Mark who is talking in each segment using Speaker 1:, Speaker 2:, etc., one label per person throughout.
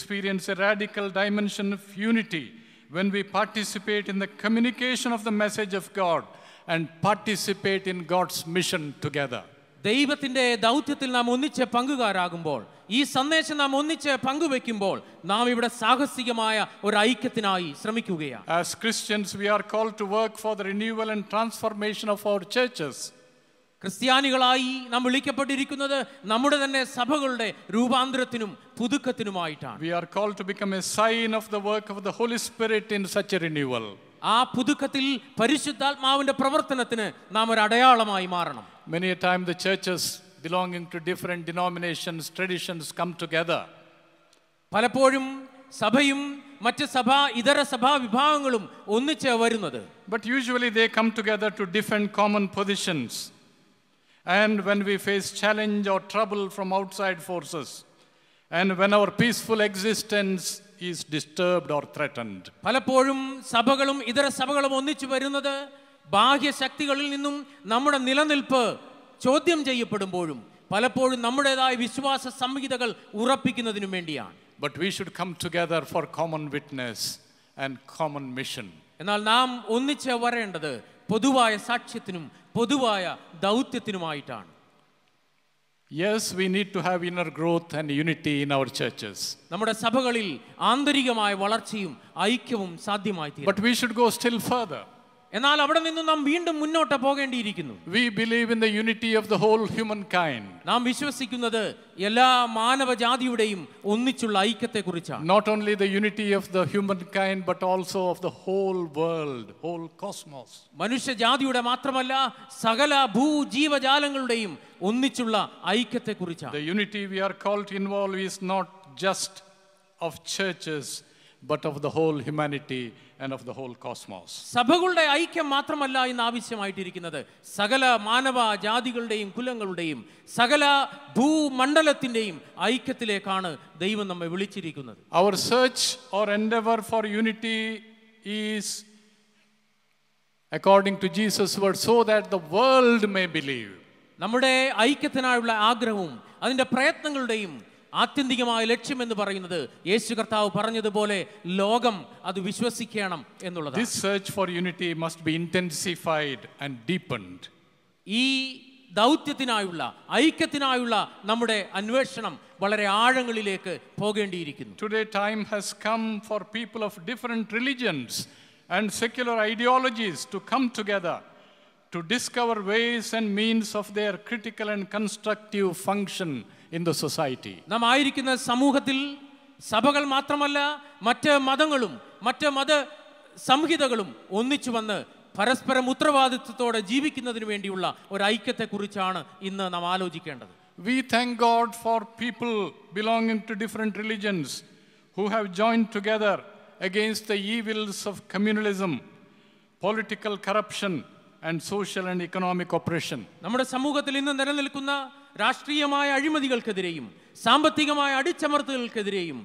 Speaker 1: experience a radical dimension of unity when we participate in the communication of the message of God and participate in God's mission together.
Speaker 2: ദൈവത്തിന്റെ ദൗത്യത്തിൽ നാം ഒന്നിച്ച് പങ്കുകാരാകുമ്പോൾ, ഈ സന്ദേശം നാം ഒന്നിച്ച് പങ്കുവെക്കുമ്പോൾ നാം ഇവിടെ സാഹസികമായ ഒരു ഐക്യത്തിനായി ശ്രമിക്കുകയാണ്.
Speaker 1: As Christians, we are called to work for the renewal and transformation of our churches.
Speaker 2: ക്രിസ്ത്യാനികളായി നാം വിളിക്കപ്പെട്ടിരിക്കുന്നത് നമ്മുടെ തന്നെ സഭകളുടെ രൂപാന്തരത്തിനും പുതുക്കത്തിനുമായിട്ടാണ്.
Speaker 1: We are called to become a sign of the work of the Holy Spirit in such a renewal.
Speaker 2: ആ പുതുക്കത്തിൽ പരിശുദ്ധാത്മാവിന്റെ പ്രവർത്തനത്തിന് നാം ഒരു അടയാളമായി മാറണം.
Speaker 1: Many a time the churches belonging to different denominations, traditions come together.
Speaker 2: പലപ്പോഴും സഭയും മറ്റ് ഇതര സഭാ വിഭാഗങ്ങളും ഒന്നിച്ച് വരുന്നത്.
Speaker 1: But usually they come together to defend common positions. And when we face challenge or trouble from outside forces, and when our peaceful existence is disturbed or threatened.
Speaker 2: പലപ്പോഴും സഭകളും ഇതര സഭകളും ഒന്നിച്ചു വരുന്നത് ബാഹ്യ ശക്തികളിൽ നിന്നും നമ്മുടെ നിലനിൽപ്പ് ചോദ്യം ചെയ്യപ്പെടുമ്പോഴും പലപ്പോഴും നമ്മുടേതായ വിശ്വാസ സംഹിതകൾ ഉറപ്പിക്കുന്നതിനു വേണ്ടിയാണ്.
Speaker 1: But we should come together for common witness and common mission.
Speaker 2: എന്നാൽ നാം ഒന്നിച്ച് വരേണ്ടത് പൊതുവായ സാക്ഷ്യത്തിനും പൊതുവായ ദൗത്യത്തിനുമായിട്ടാണ്.
Speaker 1: Yes, we need to have inner growth and unity in our churches.
Speaker 2: നമ്മുടെ സഭകളിൽ ആന്തരികമായ വളർച്ചയും ഐക്യവും സാധ്യമായി തീരും.
Speaker 1: But we should go still further.
Speaker 2: എന്നാൽ അവിടെ നിന്ന് നാം വീണ്ടും മുന്നോട്ട് പോകേണ്ടിയിരിക്കുന്നു.
Speaker 1: We believe in the unity of the whole humankind.
Speaker 2: നാം വിശ്വസിക്കുന്നത് എല്ലാ മാനവജാതിയുടെയും ഒന്നിച്ചുള്ള ഐക്യത്തെക്കുറിച്ചാണ്.
Speaker 1: Not only the unity of the humankind but also of the whole world, whole cosmos.
Speaker 2: മനുഷ്യജാതിയുടെ മാത്രമല്ല സകല ഭൂജീവജാലങ്ങളുടെയും ഒന്നിച്ചുള്ള ഐക്യത്തെക്കുറിച്ചാണ്.
Speaker 1: The unity we are called to involve is not just of churches but of the whole humanity and of the whole cosmos.
Speaker 2: സഭകളുടെ ഐക്യം മാത്രമല്ല ഇന്ന് ആവശ്യമായിട്ടിരിക്കുന്നത്, സകല മാനവ ജാതികളുടെയും കുലങ്ങളുടെയും സകല ഭൂമണ്ഡലത്തിന്റെയും ഐക്യത്തിലേക്കാണ് ദൈവം നമ്മെ വിളിച്ചിരിക്കുന്നത്.
Speaker 1: Our search or endeavor for unity is according to Jesus' word so that the world may believe.
Speaker 2: നമ്മുടെ ഐക്യത്തിനായുള്ള ആഗ്രഹവും അതിന്റെ പ്രയത്നങ്ങളുടെയും ആത്യന്തികമായ ലക്ഷ്യം എന്ന് പറയുന്നത് യേശു കർത്താവ് പറഞ്ഞതുപോലെ ലോകം അത് വിശ്വസിക്കണം എന്നുള്ളതാണ്.
Speaker 1: This search for unity must be intensified and deepened.
Speaker 2: ഈ ദൗത്യത്തിനായുള്ള ഐക്യത്തിനായുള്ള നമ്മുടെ അന്വേഷണം വളരെ ആഴങ്ങളിലേക്ക് പോകേണ്ടിയിരിക്കുന്നു.
Speaker 1: Today time has come for people of different religions and secular ideologies to come together to discover ways and means of their critical and constructive function in the society.
Speaker 2: നാം ആയിരിക്കുന്ന സമൂഹത്തിൽ സഭകൾ മാത്രമല്ല മറ്റ് മതങ്ങളും മറ്റ് മത സംഹിതകളും ഒന്നിച്ചു വന്ന് പരസ്പരം ഉത്തരവാദിത്വത്തോടെ ജീവിക്കുന്നതിന് വേണ്ടിയുള്ള ഒരു ഐക്യത്തെക്കുറിച്ചാണ് ഇന്ന് നാം ആലോചിക്കേണ്ടത്.
Speaker 1: We thank God for people belonging to different religions who have joined together against the evils of communalism, political corruption and social and economic oppression.
Speaker 2: നമ്മുടെ സമൂഹത്തിൽ ഇന്ന് നിലനിൽക്കുന്ന രാഷ്ട്രീയമായ അഴിമതികൾക്കെതിരെയും സാമ്പത്തികമായ അടിച്ചമർത്തലുകൾക്കെതിരെയും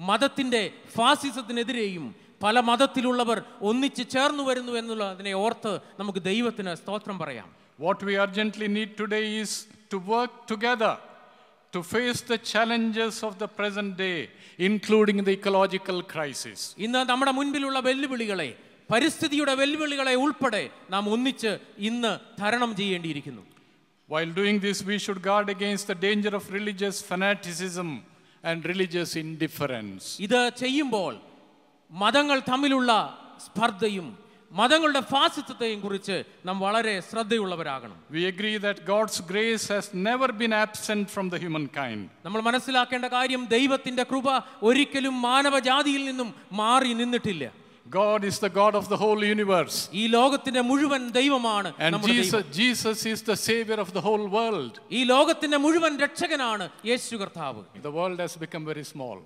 Speaker 2: മതത്തിന്റെ ഫാസിസത്തിനെതിരെയും പല മതത്തിലുള്ളവർ ഒന്നിച്ച് ചേർന്നു വരുന്നു എന്നുള്ളതിനെ ഓർത്ത് നമുക്ക് ദൈവത്തിന് സ്തോത്രം പറയാം.
Speaker 1: What we urgently need today is to work together to face the challenges of the present day, including the ecological crisis.
Speaker 2: ഇന്ന് നമ്മുടെ മുൻപിലുള്ള വെല്ലുവിളികളെ, പരിസ്ഥിതിയുടെ വെല്ലുവിളികളെ ഉൾപ്പെടെ നാം ഒന്നിച്ച് ഇന്ന് തരണം ചെയ്യേണ്ടിയിരിക്കുന്നു.
Speaker 1: While doing this, we should guard against the danger of religious fanaticism and religious indifference.
Speaker 2: ഇത് ചെയ്യുമ്പോൾ മതങ്ങൾ തമ്മിലുള്ള സ്പർദ്ധയും മതങ്ങളുടെ ഫാസിസത്തെയും കുറിച്ച് നാം വളരെ ശ്രദ്ധയുള്ളവരാകണം.
Speaker 1: We agree that God's grace has never been absent from the humankind.
Speaker 2: നമ്മൾ മനസ്സിലാക്കേണ്ട കാര്യം ദൈവത്തിന്റെ കൃപ ഒരിക്കലും മാനവജാതിയിൽ നിന്നും മാറി നിന്നിട്ടില്ല.
Speaker 1: God is the God of the whole universe.
Speaker 2: ഈ ലോകത്തിന്റെ മുഴുവൻ ദൈവമാണ്.
Speaker 1: And Jesus is the savior of the whole world.
Speaker 2: ഈ ലോകത്തിന്റെ മുഴുവൻ രക്ഷകനാണ് യേശു കർത്താവ്.
Speaker 1: The world has become very small.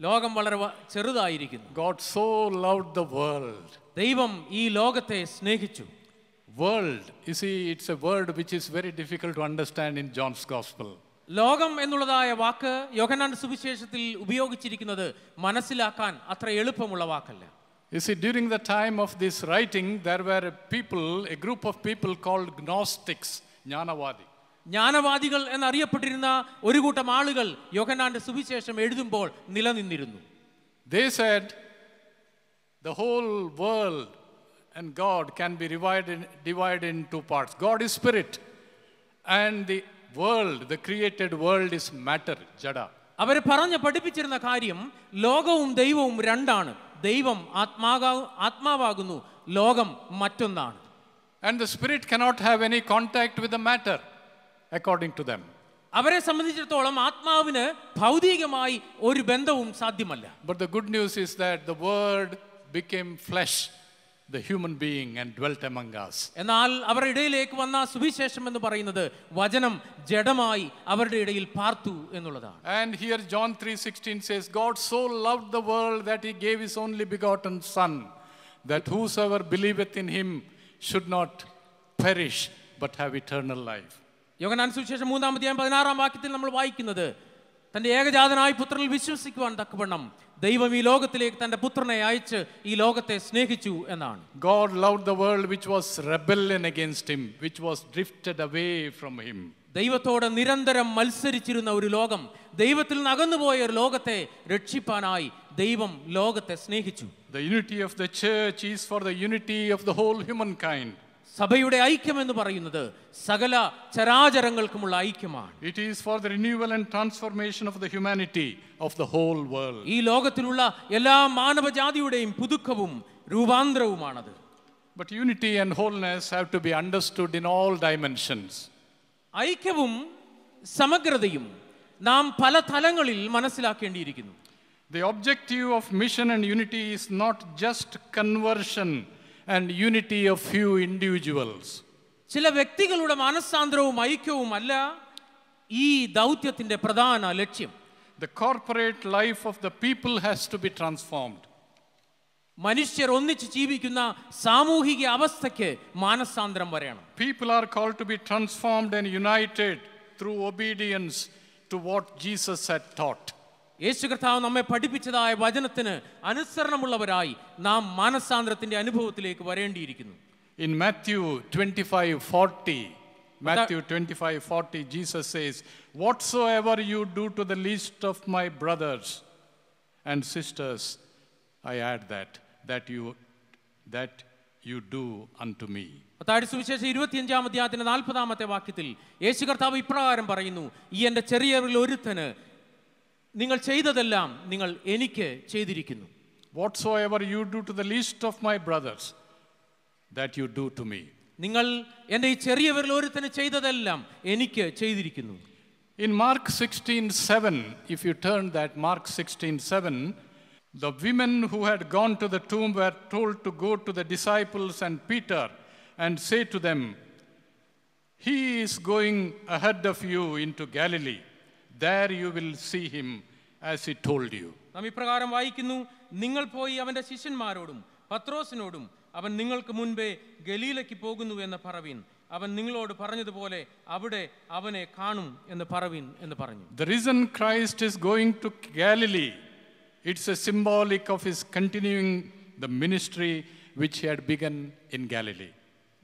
Speaker 2: ലോകം വളരെ ചെറുതായിരിക്കുന്നു.
Speaker 1: God so loved the world.
Speaker 2: ദൈവം ഈ ലോകത്തെ സ്നേഹിച്ചു.
Speaker 1: World, you see, it's a word which is very difficult to understand in John's gospel.
Speaker 2: ലോകം എന്നുള്ളതായ വാക്ക് യോഹന്നാന്റെ സുവിശേഷത്തിൽ ഉപയോഗിച്ചിരിക്കുന്നത് മനസ്സിലാക്കാൻ അത്ര എളുപ്പമുള്ള വാക്കല്ല.
Speaker 1: You see, during the time of this writing, there were a group of people called Gnostics, Jnanavadi.
Speaker 2: ജ്ഞാനവാദികൾ എന്നറിയപ്പെട്ടിരുന്ന ഒരു കൂട്ടം ആളുകൾ യോഹന്നാന്റെ സുവിശേഷം എഴുതുമ്പോൾ നിലനിന്നിരുന്നു.
Speaker 1: They said the whole world and God can be divided in two parts. God is spirit, and the world, the created world, is matter, jada.
Speaker 2: അവർ പഠിപ്പിച്ചിരുന്ന കാര്യം ലോകവും ദൈവവും രണ്ടാണ്. ദൈവം ആത്മാവാകുന്നു, ലോകം മറ്റൊന്നാണ്.
Speaker 1: And the spirit cannot have any contact with the matter, according to them.
Speaker 2: അവരെ സംബന്ധിച്ചിടത്തോളം ആത്മാവിന് ഭൗതികമായി ഒരു ബന്ധവും സാധ്യമല്ല.
Speaker 1: But the good news is that the word became flesh, the human being, and dwelt among us.
Speaker 2: എന്നാൽ അവരുടെ ഇടയിലേക്ക് വന്ന സുവിശേഷം എന്ന് പറയുന്നത് വചനം ജഡമായി അവരുടെ ഇടയിൽ പാർത്തു എന്നുള്ളതാണ്.
Speaker 1: And here John 3:16 says, God so loved the world that he gave his only begotten son, that whosoever believeth in him should not perish but have eternal life.
Speaker 2: യോഹന്നാൻ സുവിശേഷം 3-ാം വാക്യത്തിൽ നമ്മൾ വായിക്കുന്നത്, തന്റെ ഏകജാതനായ പുത്രനിൽ വിശ്വസിക്കുവാൻ തക്കവണ്ണം ദൈവം ഈ ലോകത്തിലേക്ക് തന്റെ പുത്രനെ അയച്ച് ഈ ലോകത്തെ സ്നേഹിച്ചു എന്നാണ്.
Speaker 1: God loved the world which was rebellion against him, which was drifted away from him.
Speaker 2: ദൈവത്തോട് നിരന്തരം മത്സരിച്ചിരുന്ന ഒരു ലോകം, ദൈവത്തിൽ നിന്ന് അകന്നുപോയ ഒരു ലോകത്തെ രക്ഷിപ്പാനായി ദൈവം ലോകത്തെ സ്നേഹിച്ചു.
Speaker 1: The unity of the church is for the unity of the whole humankind.
Speaker 2: സഭയുടെ ഐക്യം എന്ന് പറയുന്നത് സകല ചരാചരങ്ങൾക്കുമുള്ള ഐക്യമാണ്.
Speaker 1: It is for the renewal and transformation of the humanity of the whole world.
Speaker 2: ഈ ലോകത്തിലുള്ള എല്ലാ മാനവജാതിയുടെയും പുതുക്കവും രൂപാന്തരവുമാണത്.
Speaker 1: But unity and wholeness have to be understood in all dimensions.
Speaker 2: ഐക്യവും സമഗ്രതയും നാം പല തലങ്ങളിൽ മനസ്സിലാക്കേണ്ടിയിരിക്കുന്നു.
Speaker 1: The objective of mission and unity is not just conversion and unity of few individuals.
Speaker 2: ചില വ്യക്തികളുടെ മാനസാന്തരവും ഐക്യവും അല്ല ഈ ദൗത്യത്തിന്റെ പ്രധാന ലക്ഷ്യം.
Speaker 1: The corporate life of the people has to be transformed.
Speaker 2: മനുഷ്യർ ഒന്നിച്ച് ജീവിക്കുന്ന സാമൂഹിക അവസ്ഥയ്ക്ക് മാനസാന്തരം വരണം.
Speaker 1: People are called to be transformed and united through obedience to what Jesus had taught.
Speaker 2: യേശു കർത്താവ് നമ്മെ പഠിപ്പിച്ചതായ വചനത്തിന് അനുസരണമുള്ളവരായി നാം മാനസാന്തരത്തിന്റെ അനുഭവത്തിലേക്ക് വരേണ്ടിയിരിക്കുന്നു.
Speaker 1: In Matthew 25:40, Jesus says, whatsoever you do to the least of my brothers and sisters, I add that you do unto me.
Speaker 2: മത്തായിയുടെ സുവിശേഷം 25-ാം 40-ാമത്തെ വാക്യത്തിൽ യേശു കർത്താവ് ഇപ്രകാരം പറയുന്നു, ഈ എൻ്റെ ചെറിയവരിൽ ഒരുത്തന് നിങ്ങൾ ചെയ്തതെല്ലാം നിങ്ങൾ എനിക്ക് ചെയ്തിരിക്കുന്നു.
Speaker 1: Whatsoever you do to the least of my brothers, that you do to me.
Speaker 2: നിങ്ങൾ എൻ്റെ ഈ ചെറിയവരിൽ ഒരുത്തന് ചെയ്തതെല്ലാം എനിക്ക് ചെയ്തിരിക്കുന്നു.
Speaker 1: In Mark 16:7, if you turn that, Mark 16:7, the women who had gone to the tomb were told to go to the disciples and Peter and say to them, he is going ahead of you into Galilee. There you will see him as he told you.
Speaker 2: നാം ഇപ്രകാരം വായിക്കുന്നു, നിങ്ങൾ പോയി അവന്റെ ശിഷ്യന്മാരോടും പത്രോസിനോടും അവൻ നിങ്ങൾക്ക് മുൻപേ ഗലീലയ്ക്ക് പോകുന്നു എന്ന് പറവീൻ. അവൻ നിങ്ങളോട് പറഞ്ഞതുപോലെ അവിടെ അവനെ കാണും എന്ന് പറവീൻ എന്ന് പറഞ്ഞു.
Speaker 1: The risen Christ is going to Galilee. It's a symbolic of his continuing the ministry which he had begun in Galilee.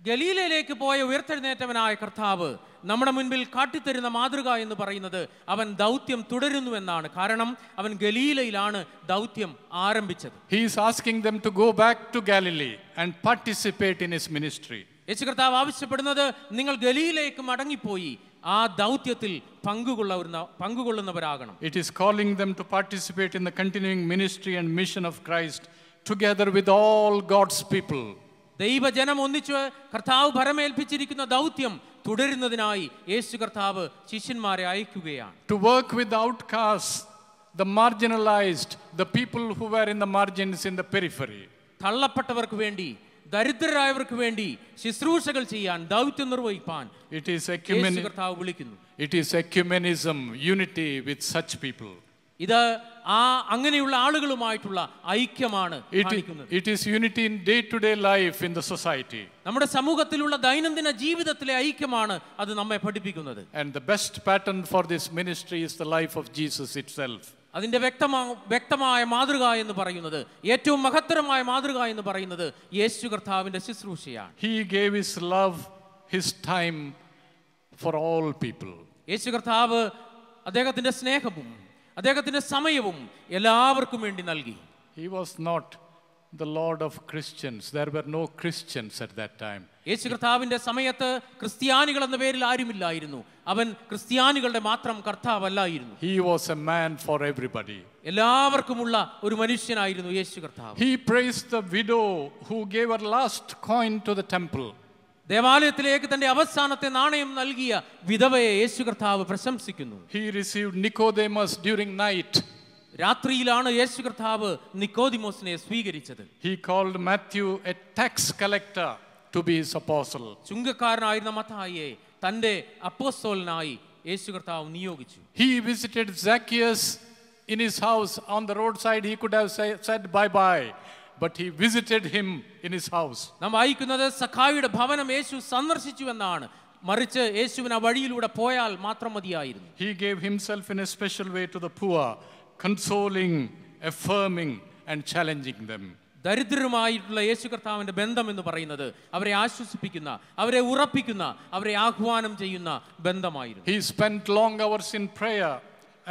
Speaker 2: ഗലീലയിലേക്ക് പോയ ഉയർത്തെഴുന്നേറ്റവനായ കർത്താവ് നമ്മുടെ മുൻപിൽ കാട്ടിത്തരുന്ന മാതൃക എന്ന് പറയുന്നത് അവൻ ദൗത്യം തുടരുന്നു എന്നാണ്. കാരണം അവൻ ഗലീലയിലാണ് ദൗത്യം ആരംഭിച്ചത്.
Speaker 1: He is asking them to go back to Galilee and participate in his ministry.
Speaker 2: യേശു കർത്താവ് ആവശ്യപ്പെടുന്നത് നിങ്ങൾ ഗലീലയിലേക്ക് മടങ്ങിപ്പോയി ആ ദൗത്യത്തിൽ പങ്കുകൊള്ളുന്നവരാകണം.
Speaker 1: It is calling them to participate in the continuing ministry and mission of Christ together with all God's people.
Speaker 2: ദൈവജനം ഒന്നിച്ച് കർത്താവ് ഭരമേൽപ്പിച്ചിരിക്കുന്ന ദൗത്യം തുടരുന്നതിനായി യേശു കർത്താവ് ശിഷ്യന്മാരെ അയക്കുകയാണ്.
Speaker 1: To work with the outcasts, the marginalized, the people who were in the margins, in the periphery.
Speaker 2: തള്ളപ്പെട്ടവർക്ക് വേണ്ടി, ദരിദ്രരായവർക്ക് വേണ്ടി ശുശ്രൂഷകൾ ചെയ്യാൻ, ദൗത്യം നിർവഹിപ്പാൻ യേശു കർത്താവ് വിളിക്കുന്നു.
Speaker 1: It is ecumenism, unity with such people.
Speaker 2: ഇത് അങ്ങനെയുള്ള ആളുകളുമായിട്ടുള്ള ഐക്യമാണ് കാണിക്കുന്നത്.
Speaker 1: It is unity in day-to-day life in the society.
Speaker 2: നമ്മുടെ സമൂഹത്തിലുള്ള ദൈനംദിന ജീവിതത്തിലെ ഐക്യമാണ് അത് നമ്മെ പഠിപ്പിക്കുന്നത്.
Speaker 1: And the best pattern for this ministry is the life of Jesus itself.
Speaker 2: അതിന്റെ വ്യക്തമായ മാതൃക എന്ന് പറയുന്നത്, ഏറ്റവും മഹത്തരമായ മാതൃക എന്ന് പറയുന്നത് യേശു കർത്താവിന്റെ ശുശ്രൂഷയാണ്.
Speaker 1: He gave his love, his time for all people.
Speaker 2: യേശു കർത്താവ് അദ്ദേഹത്തിന്റെ സ്നേഹവും അദ്ദേഹത്തിന്റെ സമയവും എല്ലാവർക്കും വേണ്ടി നൽകി.
Speaker 1: He was not the Lord of Christians. There were no Christians at that time.
Speaker 2: യേശു കർത്താവിന്റെ സമയത്ത് ക്രിസ്ത്യാനികൾ എന്ന പേരിൽ ആരുമില്ലായിരുന്നു. അവൻ ക്രിസ്ത്യാനികളുടെ മാത്രം കർത്താവല്ലായിരുന്നു.
Speaker 1: He was a man for everybody.
Speaker 2: എല്ലാവർക്കുമുള്ള ഒരു മനുഷ്യനായിരുന്നു യേശു കർത്താവ്.
Speaker 1: He praised the widow who gave her last coin to the temple.
Speaker 2: ദേവാലയത്തിലേക്ക് തന്റെ അവസാനത്തെ നാണയം നൽകിയ വിധവയെ യേശു കർത്താവ് പ്രശംസിക്കുന്നു.
Speaker 1: He received Nicodemus during night.
Speaker 2: രാത്രിയിലാണ് യേശു കർത്താവ് നിക്കോദിമോസിനെ സ്വീകരിച്ചത്.
Speaker 1: He called Matthew a tax collector to be his apostle.
Speaker 2: ചുങ്കക്കാരനായിരുന്ന മത്തായിയെ തന്റെ അപ്പോസ്തലനായി യേശു കർത്താവ് നിയോഗിച്ചു.
Speaker 1: He visited Zacchaeus in his house on the roadside. He could have said bye bye, but he visited him in his house.
Speaker 2: നാം വായിക്കുന്നത് സഖായിയുടെ ഭവനം യേശു സന്ദർശിച്ചു എന്നാണ്. മറിച്ച് യേശുവിന് ആ വഴിയിലൂടെ പോയാൽ മാത്രം മതിയായിരുന്നു.
Speaker 1: He gave himself in a special way to the poor, consoling, affirming and challenging them.
Speaker 2: ദരിദ്രരുമായിട്ടുള്ള യേശു കർത്താവിന്റെ ബന്ധം എന്ന് പറയുന്നത് അവരെ ആശ്വസിപ്പിക്കുന്ന, അവരെ ഉറപ്പിക്കുന്ന, അവരെ ആഹ്വാനം ചെയ്യുന്ന ബന്ധമായിരുന്നു.
Speaker 1: He spent long hours in prayer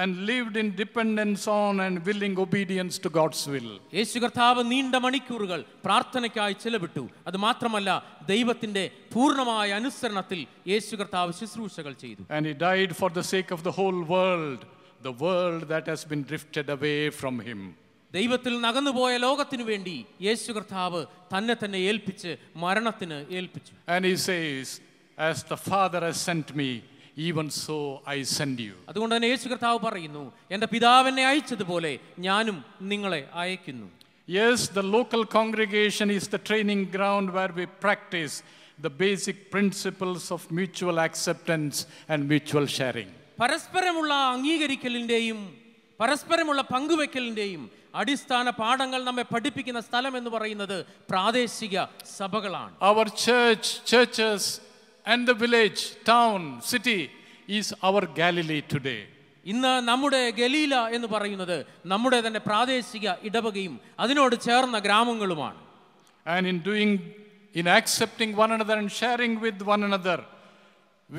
Speaker 1: and lived in dependence on and willing obedience to God's will.
Speaker 2: യേശു കർത്താവ് നീണ്ട മണിക്കൂറുകൾ പ്രാർത്ഥനയ്ക്കായി ചെലവിട്ടു. അത് മാത്രമല്ല, ദൈവത്തിന്റെ പൂർണ്ണമായ അനുസരണത്തിൽ യേശു കർത്താവ് ശുശ്രൂഷകൾ ചെയ്തു.
Speaker 1: And he died for the sake of the whole world, the world that has been drifted away from him.
Speaker 2: ദൈവത്തിൽ നകന്നുപോയ ലോകത്തിനു വേണ്ടി യേശു കർത്താവ് തന്നെ തന്നെ ഏൽപ്പിച്ച് മരണത്തിന് ഏൽപ്പിച്ചു.
Speaker 1: And he says, as the Father has sent me, even so I send you.
Speaker 2: അതുകൊണ്ട് തന്നെ യേശു കർത്താവ് പറയുന്നു, എൻ്റെ പിതാവ് എന്നെ അയച്ചതുപോലെ ഞാനും നിങ്ങളെ അയക്കുന്നു.
Speaker 1: Yes, the local congregation is the training ground where we practice the basic principles of mutual acceptance and mutual sharing.
Speaker 2: പരസ്പരമുള്ള അംഗീകരിക്കലിന്റെയും പരസ്പരമുള്ള പങ്കുവെക്കലിന്റെയും അടിസ്ഥാന പാഠങ്ങൾ നമ്മെ പഠിപ്പിക്കുന്ന സ്ഥലം എന്ന് പറയുന്നത് പ്രാദേശിക സഭകളാണ്.
Speaker 1: Our churches and the village, town, city is our Galilee today.
Speaker 2: ഇന്ന് നമ്മുടെ ഗലീല എന്ന് പറയുന്നത് നമ്മുടെ തന്നെ പ്രാദേശിക ഇടവകയും അതിനോട് ചേർന്ന ഗ്രാമങ്ങളുമാണ്.
Speaker 1: And in accepting one another and sharing with one another,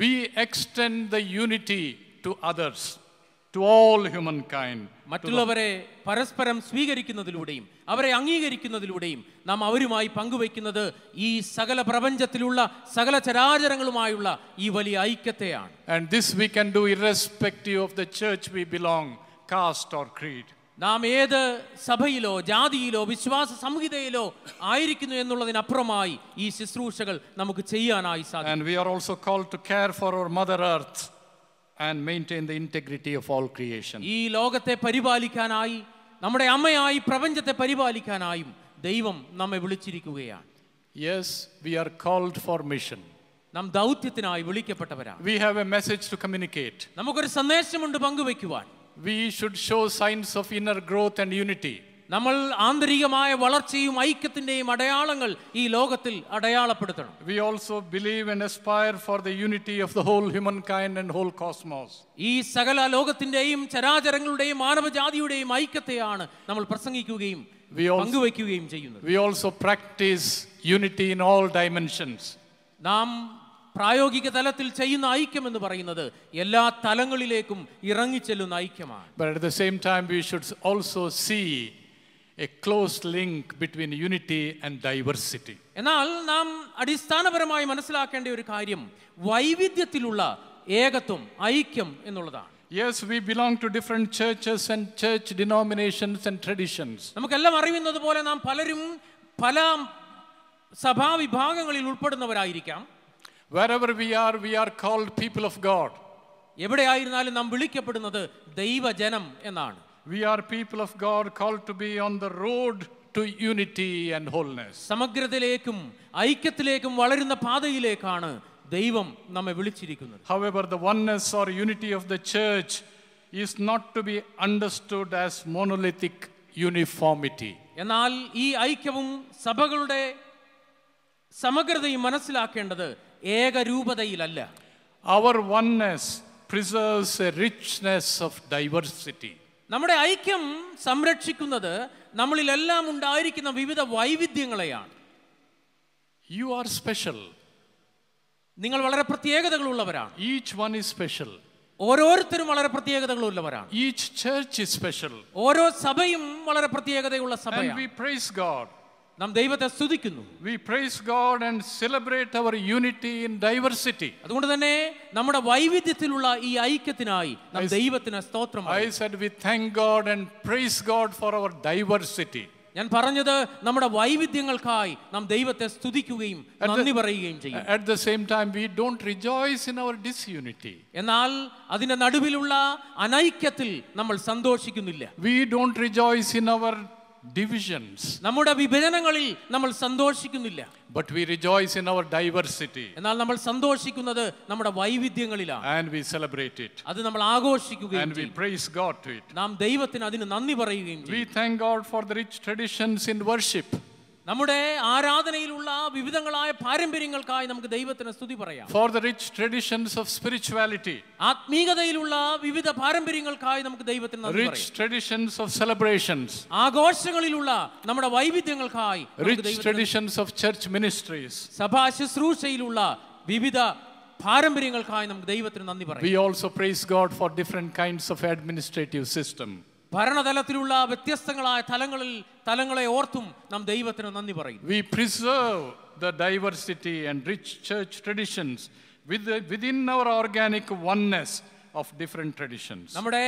Speaker 1: we extend the unity to others, to all humankind.
Speaker 2: മറ്റുള്ളവരെ പരസ്പരം സ്വീകരിക്കുന്നതിലൂടെയും അവരെ അംഗീകരിക്കുന്നതിലൂടെയും നാം അവരുമായി പങ്കുവയ്ക്കുന്നത് ഈ സകല പ്രപഞ്ചത്തിലുള്ള സകല ചരാചരങ്ങളുമായുള്ള ഈ വലിയ ഐക്യത്തെയാണ്.
Speaker 1: And this we can do irrespective of the church we belong, caste or creed.
Speaker 2: നാം ഏത് സഭയിലോ ജാതിയിലോ വിശ്വാസ സംഹിതയിലോ ആയിരിക്കുന്നു എന്നുള്ളതിനപ്പുറമായി ഈ ശുശ്രൂഷകൾ നമുക്ക് ചെയ്യാനായി സാധിക്കും.
Speaker 1: And we are also called to care for our mother earth and maintain the integrity of all creation.
Speaker 2: ഈ ലോകത്തെ പരിപാലിക്കാനായി, നമ്മുടെ അമ്മയായി പ്രപഞ്ചത്തെ പരിപാലിക്കാനായും ദൈവം നമ്മെ വിളിച്ചിരിക്കുകയാണ്.
Speaker 1: Yes, we are called for mission.
Speaker 2: നാം ദൗത്യത്തിനായി വിളിക്കപ്പെട്ടവരാണ്.
Speaker 1: We have a message to communicate.
Speaker 2: നമുക്കൊരു സന്ദേശമുണ്ട് പങ്കുവയ്ക്കുവാൻ.
Speaker 1: We should show signs of inner growth and unity.
Speaker 2: നമ്മൾ ആന്തരികമായ വളർച്ചയും ഐക്യത്തിന്റെയും അടയാളങ്ങൾ ഈ ലോകത്തിൽ അടയാളപ്പെടുത്തണം.
Speaker 1: We also believe and aspire for the unity of the whole humankind and whole cosmos.
Speaker 2: ഈ സകല ലോകത്തിന്റെയും ചരാചരങ്ങളുടെയും മാനവജാതിയുടെയും ഐക്യത്തെയാണ് നമ്മൾ പ്രസംഗിക്കുകയും പങ്കുവയ്ക്കുകയും ചെയ്യുന്നത്.
Speaker 1: We also practice unity in all dimensions.
Speaker 2: നാം പ്രായോഗിക തലത്തിൽ ചെയ്യുന്ന ഐക്യം എന്ന് പറയുന്നത് എല്ലാ തലങ്ങളിലേക്കും ഇറങ്ങിച്ചെല്ലുന്ന ഐക്യമാണ്.
Speaker 1: But at the same time we should also see a close link between unity and diversity.
Speaker 2: എന്നാൽ നാം അടിസ്ഥാനപരമായി മനസ്സിലാക്കേണ്ട ഒരു കാര്യം വൈവിധ്യത്തിലുള്ള ഏകത്വം, ഐക്യം എന്നുള്ളതാണ്.
Speaker 1: Yes, we belong to different churches and church denominations and traditions.
Speaker 2: നമുക്കെല്ലാം അറിയുന്നത് പോലെ നാം പലരും പല സഭാ വിഭാഗങ്ങളിൽ ഉൾപ്പെടുന്നവരായിരിക്കാം.
Speaker 1: Wherever we are called people of God.
Speaker 2: എവിടെയായിരുന്നാലും നാം വിളിക്കപ്പെടുന്നത് ദൈവജനം എന്നാണ്.
Speaker 1: We are people of God called to be on the road to unity and wholeness.
Speaker 2: സമഗ്രതയിലേക്കും ഐക്യത്തിലേക്കും വളരുന്ന പാതയിലേക്കാണ് ദൈവം നമ്മെ വിളിച്ചിരിക്കുന്നത്.
Speaker 1: However, the oneness or unity of the church is not to be understood as monolithic uniformity.
Speaker 2: എന്നാൽ ഈ ഐക്യവും സഭകളുടെ സമഗ്രതയും മനസ്സിലാക്കേണ്ടത് ഏകരൂപതയിലല്ല.
Speaker 1: Our oneness preserves a richness of diversity.
Speaker 2: നമ്മുടെ ഐക്യം സംരക്ഷിക്കുന്നത് നമ്മളിലെല്ലാം ഉണ്ടായിരിക്കുന്ന വിവിധ വൈവിധ്യങ്ങളെയാണ്.
Speaker 1: You are special.
Speaker 2: നിങ്ങൾ വളരെ പ്രത്യേകതകളുള്ളവരാണ്.
Speaker 1: Each one is special.
Speaker 2: ഓരോരുത്തരും വളരെ പ്രത്യേകതകളുള്ളവരാണ്.
Speaker 1: Each church is special.
Speaker 2: ഓരോ സഭയും വളരെ പ്രത്യേകതയുള്ള
Speaker 1: And
Speaker 2: സഭയാണ്.
Speaker 1: we praise God.
Speaker 2: നാം ദൈവത്തെ സ്തുതിക്കുന്നു.
Speaker 1: We praise God and celebrate our unity in diversity.
Speaker 2: അതുകൊണ്ട് തന്നെ നമ്മുടെ വൈവിധ്യത്തിലുള്ള ഈ ഐക്യത്തിനായി നാം ദൈവത്തിന് സ്തോത്രം.
Speaker 1: I said we thank God and praise God for our diversity.
Speaker 2: ഞാൻ പറഞ്ഞത് നമ്മുടെ വൈവിധ്യങ്ങൾക്കായി നാം ദൈവത്തെ സ്തുതിക്കുകയും നന്ദി പറയുകയും ചെയ്യും.
Speaker 1: At the same time, we don't rejoice in our disunity.
Speaker 2: എന്നാൽ അതിന്റെ നടുവിലുള്ള അനൈക്യത്തിൽ നമ്മൾ സന്തോഷിക്കുന്നില്ല.
Speaker 1: We don't rejoice in our divisions.
Speaker 2: നമ്മുടെ വിഭജനങ്ങളിൽ നമ്മൾ സന്തോഷിക്കുന്നില്ല.
Speaker 1: But we rejoice in our diversity.
Speaker 2: എന്നാൽ നമ്മൾ സന്തോഷിക്കുന്നത് നമ്മുടെ വൈവിധ്യങ്ങളിലാണ്.
Speaker 1: And we celebrate it.
Speaker 2: അത് നമ്മൾ ആഘോഷിക്കുകയും
Speaker 1: And we praise God to it.
Speaker 2: നാം ദൈവത്തിന് അതിന് നന്ദി പറയുകയും
Speaker 1: We thank God for the rich traditions in worship.
Speaker 2: നമ്മുടെ ആരാധനയിലുള്ള വിവിധങ്ങളായ പാരമ്പര്യങ്ങൾക്കായി നമുക്ക് ദൈവത്തിന് സ്തുതി പറയാം.
Speaker 1: For the rich traditions of spirituality.
Speaker 2: ആത്മീയതയിലുള്ള വിവിധ പാരമ്പര്യങ്ങൾക്കായി നമുക്ക് ദൈവത്തിന് നന്ദി പറയാം.
Speaker 1: Rich traditions of celebrations.
Speaker 2: ആഘോഷങ്ങളിലുള്ള നമ്മുടെ വൈവിധ്യങ്ങൾക്കായി
Speaker 1: Rich traditions of church ministries.
Speaker 2: സഭാ ശുശ്രൂഷയിലുള്ള വിവിധ പാരമ്പര്യങ്ങൾക്കായി നമുക്ക് ദൈവത്തിന് നന്ദി പറയാം.
Speaker 1: We also praise God for different kinds of administrative system.
Speaker 2: ഭരണതലത്തിലുള്ള വ്യത്യസ്തങ്ങളായ തലങ്ങളെ ഓർത്തും നാം ദൈവത്തിന് നന്ദി പറയും.
Speaker 1: We preserve the diversity and rich church traditions within our organic oneness of different traditions.
Speaker 2: നമ്മുടെ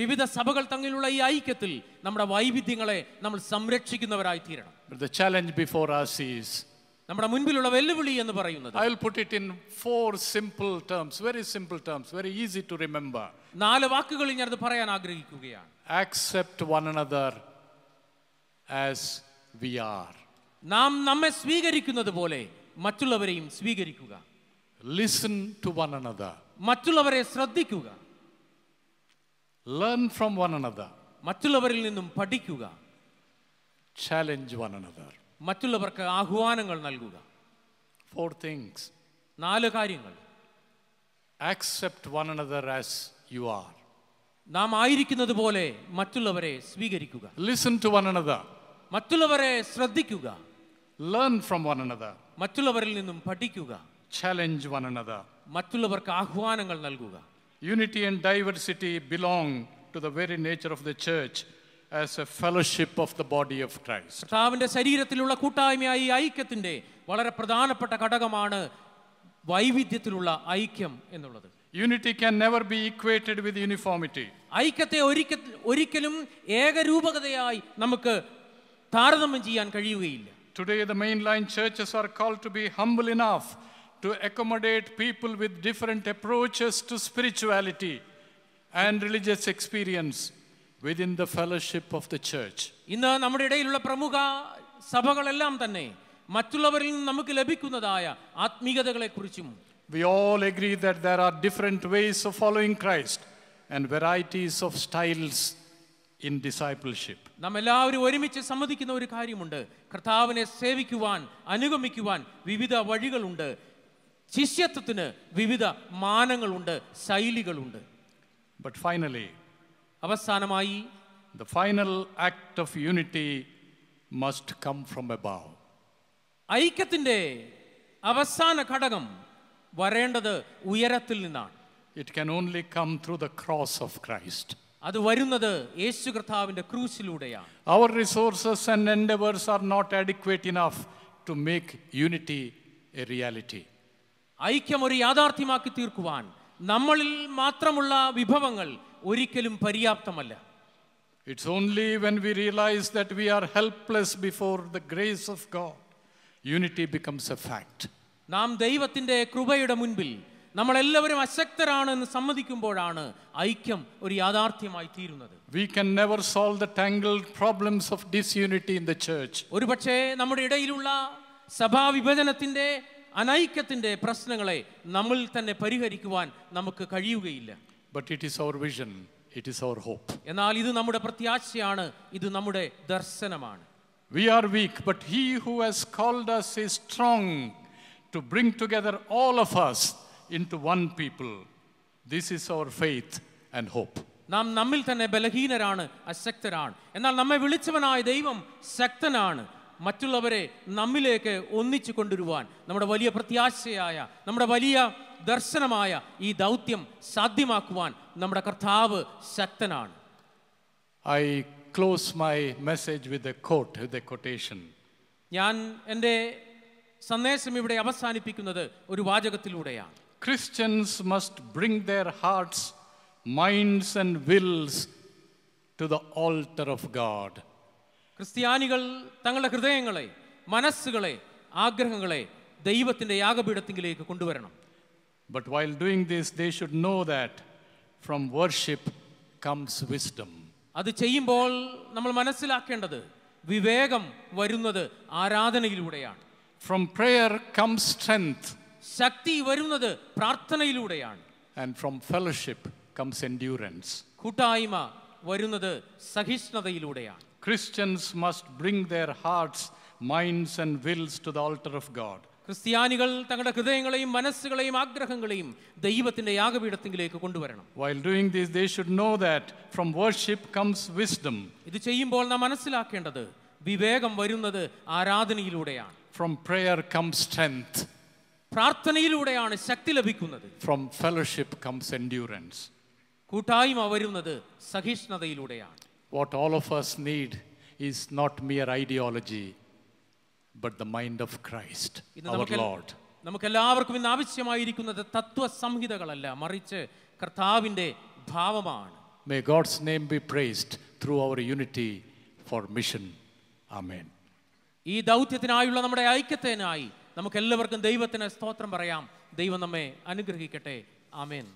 Speaker 2: വിവിധ സഭകൾ തമ്മിലുള്ള ഈ ഐക്യത്തിൽ നമ്മുടെ വൈവിധ്യങ്ങളെ നമ്മൾ സംരക്ഷിക്കുന്നവരായി തീരണം.
Speaker 1: But the challenge before us is,
Speaker 2: നമ്മുടെ മുൻപിലുള്ള വെല്ലുവിളി എന്ന് പറയുന്നത്,
Speaker 1: I will put it in 4 simple terms, very simple terms, very easy to remember.
Speaker 2: 4 വാക്കുകളിൽ ഞാൻ അത് പറയാൻ ആഗ്രഹിക്കുകയാണ്.
Speaker 1: Accept one another as we are.
Speaker 2: നാം നമ്മെ സ്വീകരിക്കുന്നത് പോലെ മറ്റുള്ളവരെയും സ്വീകരിക്കുക.
Speaker 1: Listen to one another.
Speaker 2: മറ്റുള്ളവരെ ശ്രദ്ധിക്കുക.
Speaker 1: Learn from one another.
Speaker 2: മറ്റുള്ളവരിൽ നിന്നും പഠിക്കുക.
Speaker 1: Challenge one another.
Speaker 2: മറ്റുള്ളവർക്ക് ആഹ്വാനങ്ങൾ നൽകുക.
Speaker 1: 4 things.
Speaker 2: 4 കാര്യങ്ങൾ.
Speaker 1: Accept one another as you are.
Speaker 2: നാം ആയിരിക്കുന്നത് പോലെ മറ്റുള്ളവരെ സ്വീകരിക്കുക.
Speaker 1: Listen to one another.
Speaker 2: മറ്റുള്ളവരെ ശ്രദ്ധിക്കുക.
Speaker 1: Learn from one another.
Speaker 2: മറ്റുള്ളവരിൽ നിന്നും പഠിക്കുക.
Speaker 1: Challenge one another.
Speaker 2: മറ്റുള്ളവർക്ക് ആഹ്വാനങ്ങൾ നൽകുക.
Speaker 1: Unity and diversity belong to the very nature of the church as a fellowship of the body of Christ.
Speaker 2: കർത്താവിന്റെ ശരീരത്തിലുള്ള കൂട്ടായ്മയായ ഈ ഐക്യത്തിന്റെ വളരെ പ്രധാനപ്പെട്ട ഘടകമാണ് വൈവിധ്യത്തിലുള്ള ഐക്യം എന്നുള്ളത്.
Speaker 1: Unity can never be equated with uniformity.
Speaker 2: ഐക്യത്തെ ഒരിക്കലും ഏകരൂപകതയായി നമുക്ക് താരതമ്യം ചെയ്യാൻ കഴിയുകയില്ല.
Speaker 1: Today the mainline churches are called to be humble enough to accommodate people with different approaches to spirituality and religious experience within the fellowship of the church.
Speaker 2: ഇന്ന് നമ്മുടെ ഇടയിലുള്ള പ്രമുഖ സഭകളെല്ലാം തന്നെ മറ്റുള്ളവരിൽ നിന്ന് നമുക്ക് ലഭിക്കുന്നതായ ആത്മീയതകളെക്കുറിച്ചും,
Speaker 1: We all agree that there are different ways of following Christ and varieties of styles in discipleship.
Speaker 2: നാം എല്ലാവരും ഒരുമിച്ച് സമ്മതിക്കുന്ന ഒരു കാര്യമുണ്ട്. കർത്താവിനെ സേവിക്കുവാൻ, അനുഗമിക്കുവാൻ വിവിധ വഴികളുണ്ട്. ശിഷ്യത്വത്തിന് വിവിധ മാനങ്ങളുണ്ട്, ശൈലികളുണ്ട്.
Speaker 1: But finally,
Speaker 2: അവസാനമായി
Speaker 1: the final act of unity must come from above.
Speaker 2: ഐക്യത്തിന്റെ അവസാന ഘടകം വരേണ്ടത് ഉയരത്തിൽ നിന്നാണ്.
Speaker 1: It can only come through the cross of Christ.
Speaker 2: അത് വരുന്നത് യേശു കർത്താവിന്റെ ക്രൂശിലൂടെയാണ്.
Speaker 1: Our resources and endeavors are not adequate enough to make unity a reality.
Speaker 2: ഐക്യം ഒരു യാഥാർത്ഥ്യമാക്കി തീർക്കുവാൻ നമ്മളിൽ മാത്രമുള്ള വിഭവങ്ങൾ ഒരിക്കലും പര്യാപ്തമല്ല.
Speaker 1: It's only when we realize that we are helpless before the grace of God, unity becomes a fact.
Speaker 2: നാം ദൈവത്തിന്റെ കൃപയുടെ മുൻപിൽ നമ്മളെല്ലാവരും അശക്തരാണെന്ന് സമ്മതിക്കുമ്പോഴാണ് ഐക്യം ഒരു യാഥാർത്ഥ്യമായി തീരുന്നത്.
Speaker 1: We can never solve the tangled problems of disunity in the church.
Speaker 2: ഒരുപക്ഷേ നമ്മുടെ ഇടയിലുള്ള സഭാവിഭജനത്തിന്റെ അനൈക്യത്തിന്റെ പ്രശ്നങ്ങളെ നമ്മൾ തന്നെ പരിഹരിക്കുവാൻ നമുക്ക് കഴിയുകയില്ല.
Speaker 1: But it is our vision, it is our hope.
Speaker 2: എന്നാൽ ഇത് നമ്മുടെ പ്രത്യാശയാണ്, ഇത് നമ്മുടെ ദർശനമാണ്.
Speaker 1: We are weak, but he who has called us is strong to bring together all of us into one people. This is our faith and hope.
Speaker 2: നാം നമ്മിൽ തന്നെ ബലഹീനരാണ്, അശക്തരാണ്. എന്നാൽ നമ്മെ വിളിച്ചവനായ ദൈവം ശക്തനാണ്. മറ്റുള്ളവരെ നമ്മിലേക്ക് ഒന്നിച്ചു കൊണ്ടുവരുവാൻ നമ്മുടെ വലിയ പ്രത്യാശയായ, നമ്മുടെ വലിയ ദർശനമായ ഈ ദൗത്യം സാധ്യമാക്കുവാൻ നമ്മുടെ കർത്താവ് ശക്തനാണ്.
Speaker 1: I close my message with a quote, with a quotation.
Speaker 2: ഞാൻ എൻ്റെ സന്ദേശം ഇവിടെ അവസാനിപ്പിക്കുന്നത് ഒരു വാചകത്തിലൂടെയാണ്.
Speaker 1: Christians must bring their hearts, minds and wills to the altar of God.
Speaker 2: ക്രിസ്ത്യാനികൾ തങ്ങളുടെ ഹൃദയങ്ങളെ, മനസ്സുകളെ, ആഗ്രഹങ്ങളെ ദൈവത്തിൻ്റെ യാഗപീഠത്തിലേക്ക് കൊണ്ടുവരണം.
Speaker 1: But while doing this, they should know that from worship comes wisdom.
Speaker 2: അത് ചെയ്യുമ്പോൾ നമ്മൾ മനസ്സിലാക്കേണ്ടത് വിവേകം വരുന്നത് ആരാധനയിലൂടെയാണ്.
Speaker 1: From prayer comes strength.
Speaker 2: ശക്തി വരുന്നത് പ്രാർത്ഥനയിലൂടെയാണ്.
Speaker 1: And from fellowship comes endurance.
Speaker 2: കൂട്ടായ്മ വരുന്നത് സഹിഷ്ണുതയിലൂടെയാണ്.
Speaker 1: Christians must bring their hearts, minds and wills to the altar of God.
Speaker 2: ക്രിസ്ത്യാനികൾ തങ്ങളുടെ ഹൃദയങ്ങളെയും മനസ്സുകളെയും ആഗ്രഹങ്ങളെയും ദൈവത്തിന്റെ യാഗപീഠത്തിലേക്ക് കൊണ്ടുവരണം.
Speaker 1: While doing this, they should know that from worship comes wisdom.
Speaker 2: ഇത് ചെയ്യുമ്പോൾ നാം മനസ്സിലാക്കേണ്ടത് വിവേകം വരുന്നത് ആരാധനയിലൂടെയാണ്.
Speaker 1: From prayer comes strength.
Speaker 2: പ്രാർത്ഥനയിലൂടെയാണ് ശക്തി ലഭിക്കുന്നത്.
Speaker 1: From fellowship comes endurance.
Speaker 2: കൂട്ടായ്മ വരുന്നത് സഹിഷ്ണുതയിലൂടെയാണ്.
Speaker 1: What all of us need is not mere ideology, but the mind of Christ, our Lord.
Speaker 2: നമുക്കെല്ലാവർക്കും ഇന്ന് ആവശ്യമായിരിക്കുന്നത് തത്വസംഹിതകളല്ല, മറിച്ച് കർത്താവിന്റെ ഭാവമാണ്.
Speaker 1: May God's name be praised through our unity for mission. Amen.
Speaker 2: ഈ ദൗത്യത്തിനായുള്ള നമ്മുടെ ഐക്യത്തിനായി നമുക്കെല്ലാവർക്കും ദൈവത്തിന് സ്തോത്രം പറയാം. ദൈവം നമ്മെ അനുഗ്രഹിക്കട്ടെ. ആമേൻ.